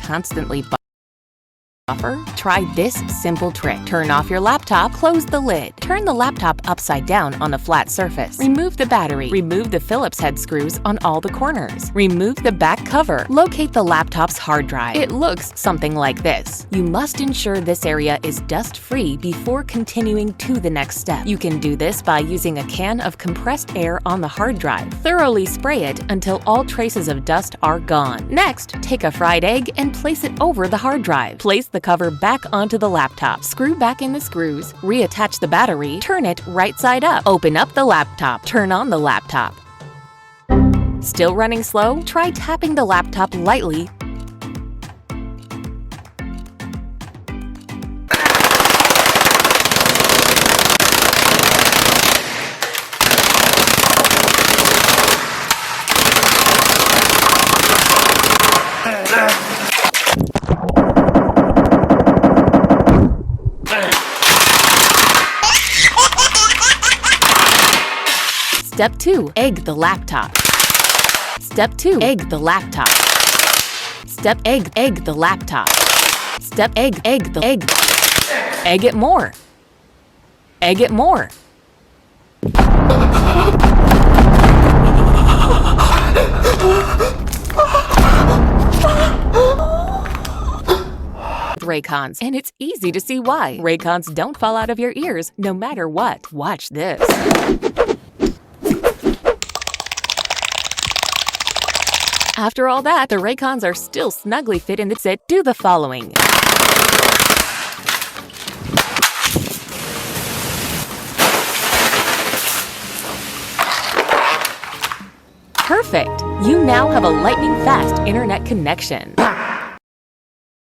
constantly buffer? Try this simple trick. Turn off your laptop, close the lid. Turn the laptop upside down on a flat surface. Remove the battery. Remove the Phillips head screws on all the corners. Remove the back cover. Locate the laptop's hard drive. It looks something like this. You must ensure this area is dust-free before continuing to the next step. You can do this by using a can of compressed air on the hard drive. Thoroughly spray it until all traces of dust are gone. Next, take a fried egg and place it over the hard drive. Place the cover back onto the laptop. Screw back in the screws, reattach the battery, turn it right side up. Open up the laptop, turn on the laptop. Still running slow? Try tapping the laptop lightly. Step 2. Egg the laptop. Step 2. Egg the laptop. Step egg the laptop. Step egg the egg. Egg it more. Egg it more. Raycons, and it's easy to see why. Raycons don't fall out of your ears no matter what. Watch this. After all that, the Raycons are still snugly fit in the set. Do the following. Perfect! You now have a lightning-fast internet connection.